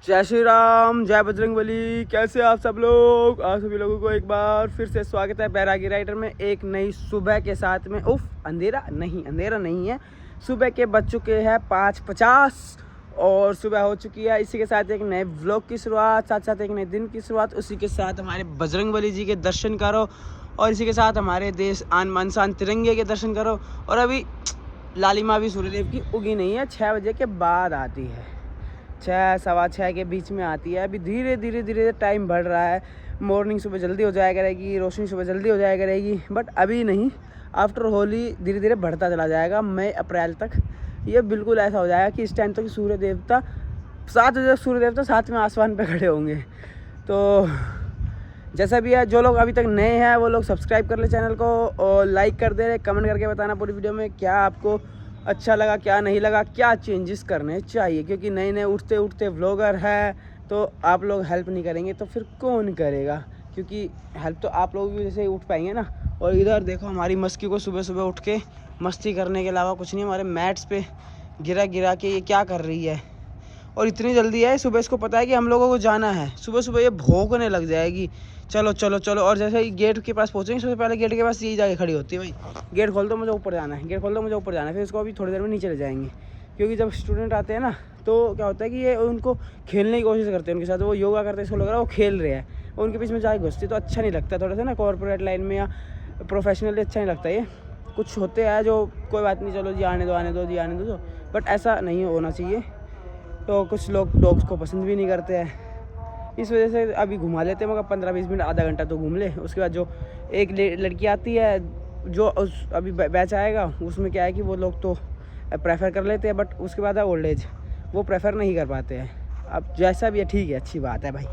जय श्री राम, जय बजरंगबली। कैसे आप सब लोग? आप सभी लोगों को एक बार फिर से स्वागत है बैरागी राइडर में एक नई सुबह के साथ में। अंधेरा नहीं है, सुबह के बज चुके हैं 5:50 और सुबह हो चुकी है। इसी के साथ एक नए व्लॉग की शुरुआत, साथ साथ एक नए दिन की शुरुआत। उसी के साथ हमारे बजरंगबली जी के दर्शन करो और इसी के साथ हमारे देश आन मान शान तिरंगे के दर्शन करो। और अभी लालिमा भी सूर्यदेव की उगी नहीं है, 6 बजे के बाद आती है, 6 सवा 6 के बीच में आती है। अभी धीरे धीरे टाइम बढ़ रहा है। मॉर्निंग सुबह जल्दी हो जाया करेगी, रोशनी सुबह जल्दी हो जाया करेगी, बट अभी नहीं। आफ्टर होली धीरे धीरे बढ़ता चला जाएगा, मई अप्रैल तक ये बिल्कुल ऐसा हो जाएगा कि इस टाइम तक सूर्य देवता 7 बजे सूर्य देवता 7 में आसमान पे खड़े होंगे। तो जैसा भी है, जो लोग अभी तक नए हैं वो लोग सब्सक्राइब कर ले चैनल को और लाइक कर दे, कमेंट करके बताना पूरी वीडियो में क्या आपको अच्छा लगा, क्या नहीं लगा, क्या चेंजेस करने चाहिए। क्योंकि नए नए उठते उठते व्लॉगर है, तो आप लोग हेल्प नहीं करेंगे तो फिर कौन करेगा? क्योंकि हेल्प तो आप लोग भी जैसे ही उठ पाएंगे ना। और इधर देखो हमारी मस्की को सुबह सुबह उठ के मस्ती करने के अलावा कुछ नहीं, हमारे मैट्स पे गिरा के ये क्या कर रही है। और इतनी जल्दी है सुबह, इसको पता है कि हम लोगों को जाना है। सुबह सुबह ये भौंकने लग जाएगी, चलो चलो चलो। और जैसे ही गेट के पास पहुँचेंगे, सबसे पहले गेट के पास यही जाके खड़ी होती है, भाई गेट खोल दो मुझे ऊपर जाना है, गेट खोल दो मुझे ऊपर जाना है। फिर इसको अभी थोड़ी देर में नीचे ले जाएंगे। क्योंकि जब स्टूडेंट आते हैं ना, तो क्या होता है कि ये उनको खेलने की कोशिश करते हैं उनके साथ। वो योगा करते हैं, इसको लग रहा है वो खेल रहे हैं, और उनके बीच में जाके घुसती तो अच्छा नहीं लगता। थोड़ा सा ना कॉर्पोरेट लाइन में या प्रोफेशनली अच्छा नहीं लगता। ये कुछ होते हैं जो कोई बात नहीं, चलो जी आने दो, बट ऐसा नहीं होना चाहिए। तो कुछ लोग डॉग्स को पसंद भी नहीं करते हैं, इस वजह से अभी घुमा लेते हैं, मगर 15-20 मिनट आधा घंटा तो घूम ले। उसके बाद जो एक लड़की आती है, जो अभी बैच आएगा, उसमें क्या है कि वो लोग तो प्रेफर कर लेते हैं, बट उसके बाद है ओल्ड एज, वो प्रेफर नहीं कर पाते हैं। अब जैसा भी है ठीक है, अच्छी बात है भाई।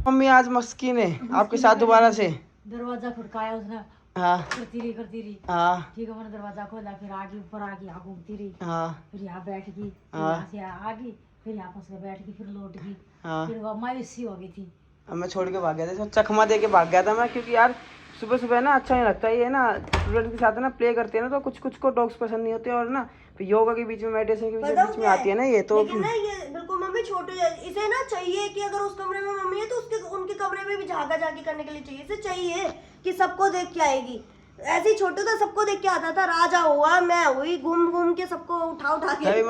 मम्मी आज मस्की ने आपके साथ दोबारा से दरवाजा खड़काया उसने। हाँ करती रही हाँ ठीक है, मैंने दरवाजा खोला, फिर आगे ऊपर आके यहाँ घूमती रही, हाँ फिर यहाँ बैठ गई, फिर हाँ। यहाँ से आ गई, फिर यहाँ पास में बैठ गई, फिर लौट गई, हाँ। फिर वो मायूसी हो गई थी। अब मैं छोड़ के भाग गया था, चकमा दे के भाग गया था मैं। क्योंकि यार सुबह सुबह ना अच्छा नहीं लगता ये ना, स्टूडेंट के साथ ना प्ले करते हैं ना, तो कुछ कुछ को डॉग्स पसंद नहीं होते। और ना फिर योगा के बीच में, मेडिटेशन के बीच में आती है ना ये, तो लेकिन ना ये बिल्कुल मम्मी छोटे, इसे ना चाहिए कि अगर उस कमरे में मम्मी है तो उसके उनके कमरे में भी झागा झाकी करने के लिए चाहिए। इसे चाहिए कि सबको देख के आएगी। ऐसे ही छोटे था, सबको देख के आता था। राजा हुआ, मैं हुई, घूम घूम के सबको उठा के।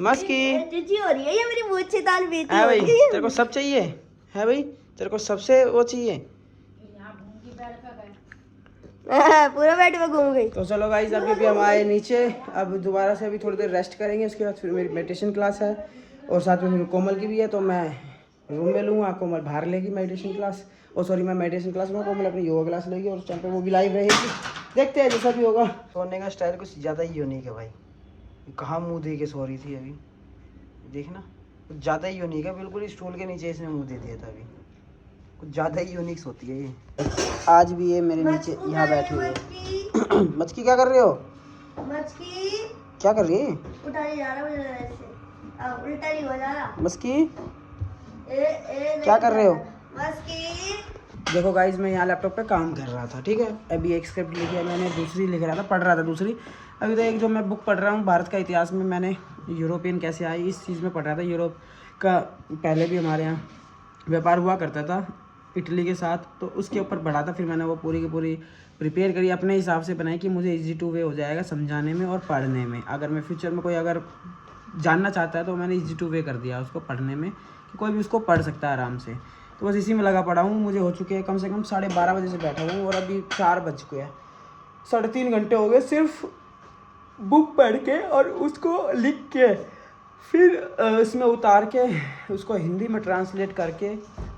मस्की जीजी हो रही है ये मेरी बहुत शैतान बेटी है हो भाई, रही है। तेरे को सब चाहिए है भाई, तेरे को सबसे वो चाहिए। पूरा बेड पे घूम गई। तो चलो गाइस, अभी हम आए नीचे। अब दोबारा से अभी थोड़ी देर रेस्ट करेंगे, उसके बाद फिर मेरी मेडिटेशन क्लास है और साथ में फिर कोमल की भी है। तो मैं रूम में लूँगा, कोमल बाहर लेगी मेडिटेशन क्लास। मैं मेडिटेशन क्लास में, कोमल अपनी योगा क्लास लेगी और उस टाइम पे वो भी लाइव रहेगी। देखते हैं जैसा भी होगा। सोने का स्टाइल कुछ ज़्यादा ही यूनिक है भाई। कहाँ मुँह दे के सो रही थी अभी, देखना कुछ ज़्यादा ही यूनिक है। बिल्कुल स्टूल के नीचे इसने मुँह दे दिया था अभी, कुछ ज़्यादा ही यूनिक होती है ये। आज भी ये मेरे नीचे यहाँ बैठी हुई है। मचकी क्या कर रहे हो? मचकी क्या कर रही है? उठा नहीं जा रहा मुझे ऐसे, अब उल्टा नहीं हो जा रहा। मस्की ए क्या कर रहे हो? मस्की देखो गाइज, मैं यहाँ लैपटॉप पे काम कर रहा था, ठीक है। अभी एक स्क्रिप्ट लिखी है मैंने, दूसरी लिख रहा था, पढ़ रहा था दूसरी। अभी तो एक जो मैं बुक पढ़ रहा हूँ भारत का इतिहास में, मैंने यूरोपियन कैसे आई इस चीज़ में पढ़ रहा था। यूरोप का पहले भी हमारे यहाँ व्यापार हुआ करता था इटली के साथ, तो उसके ऊपर पढ़ा था। फिर मैंने वो पूरी की पूरी प्रिपेयर करी, अपने हिसाब से बनाई कि मुझे ईजी टू वे हो जाएगा समझाने में और पढ़ने में। अगर मैं फ्यूचर में कोई अगर जानना चाहता है तो मैंने ईजी टू वे कर दिया उसको पढ़ने में, कि कोई भी उसको पढ़ सकता है आराम से। तो बस इसी में लगा पड़ा हूँ। मुझे हो चुके हैं कम से कम 12:30 बजे से बैठा हूँ और अभी 4 बज चुके हैं। 3.5 घंटे हो गए सिर्फ बुक पढ़ के और उसको लिख के, फिर इसमें उतार के उसको हिंदी में ट्रांसलेट करके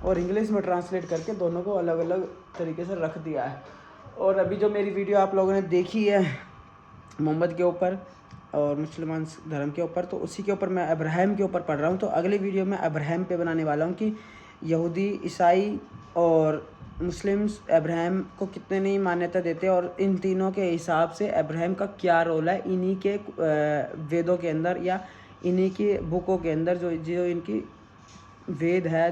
और इंग्लिश में ट्रांसलेट करके दोनों को अलग अलग तरीके से रख दिया है। और अभी जो मेरी वीडियो आप लोगों ने देखी है मोहम्मद के ऊपर और मुसलमान धर्म के ऊपर, तो उसी के ऊपर मैं अब्राहम के ऊपर पढ़ रहा हूँ। तो अगली वीडियो में अब्राहम पे बनाने वाला हूँ कि यहूदी, ईसाई और मुस्लिम्स अब्राहम को कितने नहीं मान्यता देते और इन तीनों के हिसाब से अब्राहम का क्या रोल है इन्हीं के वेदों के अंदर या इन्हीं की बुकों के अंदर, जो इनकी वेद है,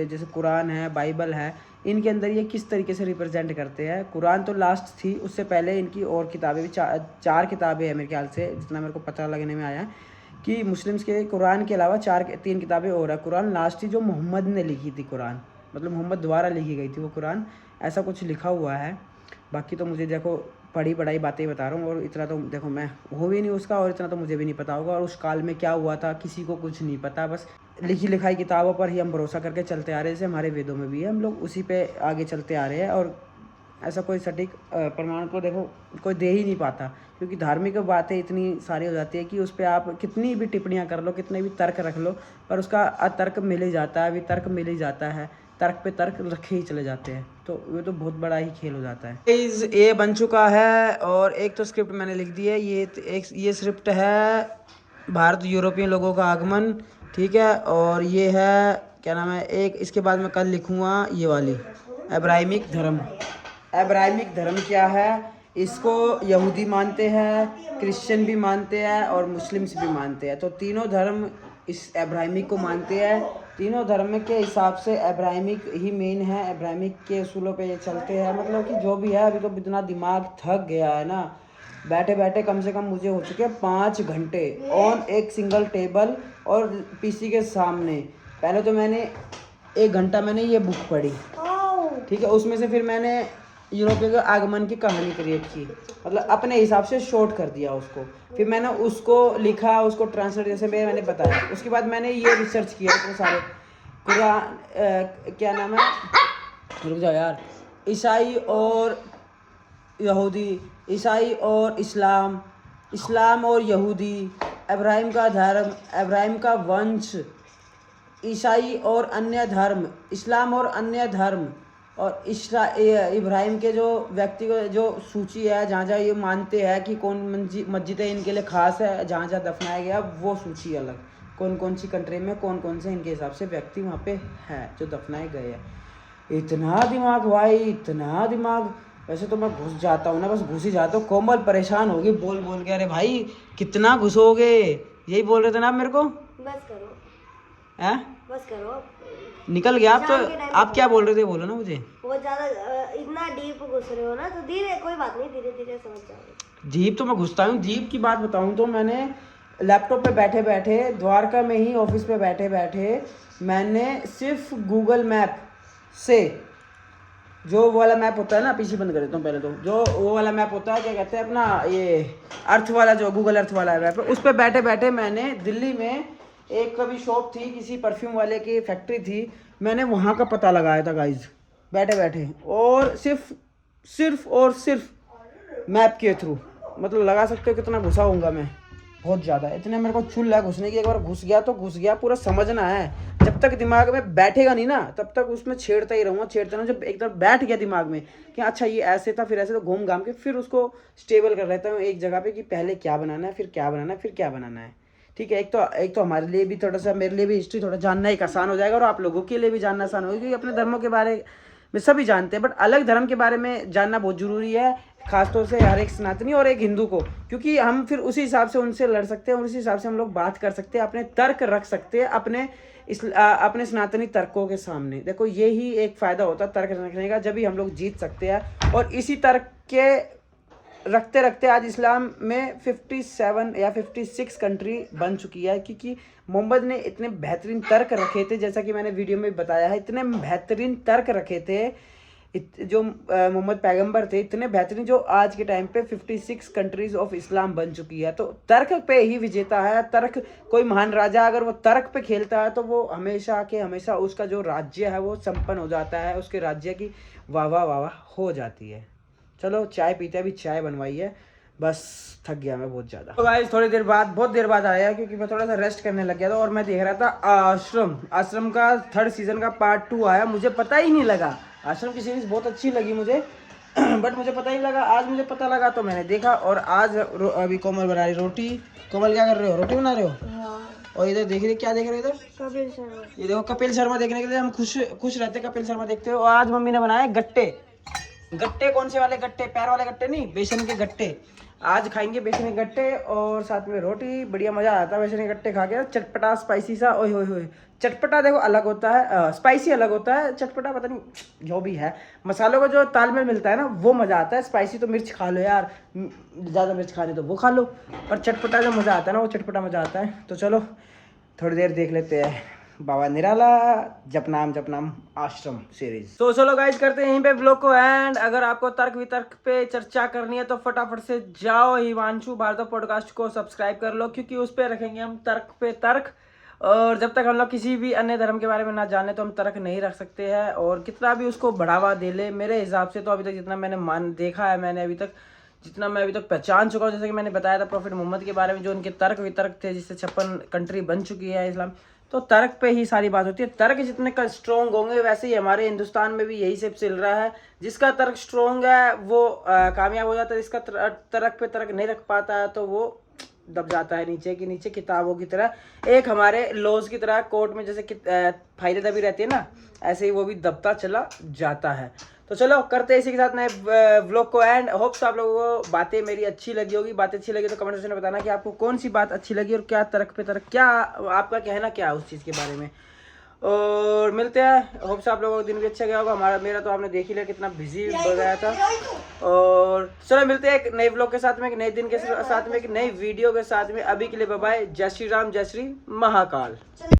जैसे कुरान है, बाइबल है, इनके अंदर ये किस तरीके से रिप्रेजेंट करते हैं। कुरान तो लास्ट थी, उससे पहले इनकी और किताबें भी 4 किताबें हैं मेरे ख्याल से, जितना मेरे को पता लगने में आया है कि मुस्लिम्स के कुरान के अलावा 3 किताबें और है। कुरान लास्ट थी जो मोहम्मद ने लिखी थी, कुरान मतलब मोहम्मद द्वारा लिखी गई थी वो कुरान, ऐसा कुछ लिखा हुआ है। बाकी तो मुझे देखो पढ़ी पढ़ाई बातें बता रहा हूँ, और इतना तो देखो मैं हो भी नहीं उसका, और इतना तो मुझे भी नहीं पता होगा, और उस काल में क्या हुआ था किसी को कुछ नहीं पता। बस लिखी लिखाई किताबों पर ही हम भरोसा करके चलते आ रहे हैं, जैसे हमारे वेदों में भी है, हम लोग उसी पे आगे चलते आ रहे हैं। और ऐसा कोई सटीक प्रमाण को देखो कोई दे ही नहीं पाता, क्योंकि धार्मिक बातें इतनी सारी हो जाती है कि उस पर आप कितनी भी टिप्पणियाँ कर लो, कितने भी तर्क रख लो, पर उसका अतर्क मिल ही जाता है, वितर्क मिल ही जाता है, तर्क पे तर्क रखे ही चले जाते हैं। तो ये तो बहुत बड़ा ही खेल हो जाता है। ये बन चुका है, और एक तो स्क्रिप्ट मैंने लिख दी है, ये स्क्रिप्ट है भारत यूरोपियन लोगों का आगमन, ठीक है। और ये है क्या नाम है, एक इसके बाद मैं कल लिखूँगा ये वाली अब्राहमिक धर्म। अब्राहमिक धर्म क्या है, इसको यहूदी मानते हैं, क्रिश्चियन भी मानते हैं और मुस्लिम्स भी मानते हैं। तो तीनों धर्म इस अब्राहमिक को मानते हैं। तीनों धर्म के हिसाब से अब्राहमिक ही मेन है, अब्राहमिक के उसूलों पे ये चलते हैं। मतलब कि जो भी है, अभी तो इतना दिमाग थक गया है ना, बैठे बैठे कम से कम मुझे हो चुके 5 घंटे ऑन एक सिंगल टेबल और पीसी के सामने। पहले तो मैंने 1 घंटा मैंने ये बुक पढ़ी, ठीक है, उसमें से फिर मैंने यूरोपीय के आगमन की कहानी क्रिएट की, मतलब अपने हिसाब से शॉर्ट कर दिया उसको, फिर मैंने उसको लिखा, उसको ट्रांसलेट जैसे मैंने बताया। उसके बाद मैंने ये रिसर्च किया इतने सारे कुरान क्या नाम है, रुक जाओ यार, ईसाई और यहूदी, ईसाई और इस्लाम, इस्लाम और यहूदी, अब्राहिम का धर्म, अब्राहिम का वंश, ईसाई और अन्य धर्म, इस्लाम और अन्य धर्म, और इब्राहिम के जो व्यक्ति को जो सूची है जहाँ जहाँ ये मानते हैं कि कौन मस्जिदें इनके लिए खास है, जहाँ जहाँ दफनाया गया वो सूची अलग, कौन कौन सी कंट्री में कौन कौन से इनके हिसाब से व्यक्ति वहाँ पे हैं जो दफनाए गए हैं। इतना दिमाग भाई, इतना दिमाग। वैसे तो मैं घुस जाता हूँ ना, बस घुस ही जाता हूँ। कोमल परेशान होगी बोल बोल के, अरे भाई कितना घुसोगे, यही बोल रहे थे ना आप मेरे को। बस करो, हैं बस करो, निकल गया आप तो। आप क्या बोल रहे थे, बोलो ना मुझे। बहुत ज्यादा इतना डीप घुस रहे हो ना, तो धीरे, कोई बात नहीं, धीरे धीरे समझ जाओगे। डीप तो मैं घुसता हूँ। डीप की बात बताऊँ तो मैंने लैपटॉप पे बैठे बैठे, द्वारका में ही ऑफिस पे बैठे बैठे, मैंने सिर्फ गूगल मैप से, जो वाला मैप होता है ना, पीसी बंद कर देता हूँ पहले तो, जो वो वाला मैप होता है, क्या कहते हैं अपना, ये अर्थ वाला, जो गूगल अर्थ वाला मैप है, उस पर बैठे बैठे मैंने दिल्ली में एक कभी शॉप थी, किसी परफ्यूम वाले की फैक्ट्री थी, मैंने वहाँ का पता लगाया था गाइज, बैठे बैठे, और सिर्फ मैप के थ्रू। मतलब लगा सकते हो कितना घुसा होऊंगा मैं, बहुत ज़्यादा। इतने मेरे को चुल है घुसने की, एक बार घुस गया तो घुस गया, पूरा समझना है। जब तक दिमाग में बैठेगा नहीं ना, तब तक उसमें छेड़ता ही रहूँगा, छेड़ता रहूँ। जब एकदम बैठ गया दिमाग में कि अच्छा ये ऐसे था, फिर ऐसे, तो घूम घाम के फिर उसको स्टेबल कर रहता हूँ एक जगह पे, कि पहले क्या बनाना है, फिर क्या बनाना है, फिर क्या बनाना है, ठीक है। एक तो हमारे लिए भी थोड़ा सा, मेरे लिए भी हिस्ट्री थोड़ा जानना एक आसान हो जाएगा, और आप लोगों के लिए भी जानना आसान होगा, क्योंकि अपने धर्मों के बारे में सभी जानते हैं, बट अलग धर्म के बारे में जानना बहुत ज़रूरी है, खासतौर से हर एक सनातनी और एक हिंदू को, क्योंकि हम फिर उसी हिसाब से उनसे लड़ सकते हैं, उसी हिसाब से हम लोग बात कर सकते हैं, अपने तर्क रख सकते हैं अपने सनातनी तर्कों के सामने। देखो यही एक फ़ायदा होता है तर्क रखने का, जब भी हम लोग जीत सकते हैं। और इसी तर्क के रखते रखते आज इस्लाम में 57 या 56 कंट्री बन चुकी है, क्योंकि मोहम्मद ने इतने बेहतरीन तर्क रखे थे, जैसा कि मैंने वीडियो में बताया है, इतने बेहतरीन तर्क रखे थे जो मोहम्मद पैगंबर थे, इतने बेहतरीन, जो आज के टाइम पे 56 कंट्रीज ऑफ इस्लाम बन चुकी है। तो तर्क पे ही विजेता है। तर्क, कोई महान राजा अगर वो तर्क पे खेलता है तो वो हमेशा के हमेशा उसका जो राज्य है वो संपन्न हो जाता है, उसके राज्य की वाह वाह वाह हो जाती है। चलो चाय पीते, अभी चाय बनवाई है, बस थक गया मैं बहुत ज़्यादा। तो गाइस थोड़ी देर बाद, बहुत देर बाद आया, क्योंकि मैं थोड़ा सा रेस्ट करने लग गया था, और मैं देख रहा था आश्रम का 3rd सीज़न का पार्ट 2 आया। मुझे पता ही नहीं लगा, आश्रम की सीरीज़ बहुत अच्छी लगी मुझे बट मुझे पता ही लगा, आज मुझे पता लगा तो मैंने देखा। और आज अभी कोमल बना रही रोटी। कोमल क्या कर रहे हो, रोटी बना रहे हो? और इधर देख रहे, क्या देख रहे हो इधर? कपिल शर्मा। ये देखो कपिल शर्मा देखने के लिए हम खुश रहते, कपिल शर्मा देखते हो। और आज मम्मी ने बनाए गट्टे। गट्टे कौन से वाले गट्टे? पैर वाले गट्टे नहीं, बेसन के गट्टे। आज खाएंगे बेसन के गट्टे और साथ में रोटी। बढ़िया मज़ा आता है बेसन के गट्टे खा के, चटपटा स्पाइसी सा। ओए होए होए, चटपटा देखो अलग होता है, स्पाइसी अलग होता है, चटपटा पता नहीं जो भी है, मसालों का जो तालमेल मिलता है ना वो मज़ा आता है। स्पाइसी तो मिर्च खा लो यार, ज़्यादा मिर्च खाने तो वो खा लो, पर चटपटा जो मज़ा आता है ना वो चटपटा मज़ा आता है। तो चलो थोड़ी देर देख लेते हैं बाबा निराला जपनाम आश्रम सीरीज। तो चलो गाइज करते हैं यहीं पे व्लॉग को एंड। अगर आपको तर्क वितर्क पे चर्चा करनी है तो फटाफट से जाओ हिमांशु भारद्वाज पॉडकास्ट को सब्सक्राइब कर लो, क्योंकि उस पे रखेंगे हम तर्क पे तर्क। और जब तक हम लोग किसी भी अन्य धर्म के बारे में ना जाने तो हम तर्क नहीं रख सकते हैं। और कितना भी उसको बढ़ावा दे ले, मेरे हिसाब से तो अभी तक जितना मैंने देखा है, जितना मैं अभी तक पहचान चुका हूँ, जैसे कि मैंने बताया था प्रॉफिट मोहम्मद के बारे में, जो उनके तर्क वितर्क थे, जिससे 56 कंट्री बन चुकी है इस्लाम, तो तर्क पे ही सारी बात होती है। तर्क जितने का स्ट्रॉन्ग होंगे वैसे ही हमारे हिंदुस्तान में भी यही सब चल रहा है। जिसका तर्क स्ट्रॉन्ग है वो कामयाब हो जाता है, जिसका तर्क पे तर्क नहीं रख पाता है तो वो दब जाता है नीचे की नीचे, किताबों की तरह। एक हमारे लॉज की तरह कोर्ट में जैसे फायदे दबी रहती है ना, ऐसे ही वो भी दबता चला जाता है। तो चलो करते हैं इसी के साथ नए व्लॉग को एंड। होप्स आप लोगों को बातें मेरी अच्छी लगी होगी। बातें अच्छी लगी तो कमेंट सेक्शन में बताना कि आपको कौन सी बात अच्छी लगी और क्या तर्क पे तर्क, क्या आपका कहना क्या है उस चीज़ के बारे में। और मिलते हैं। होप्स आप लोगों का दिन भी अच्छा गया होगा। मेरा तो आपने देख ही लिया कितना बिजी हो गया था। और चलो मिलते हैं एक नए व्लॉग के साथ में, एक नए दिन के साथ में, एक नई वीडियो के साथ में। अभी के लिए बाय बाय। जय श्री राम, जय श्री महाकाल।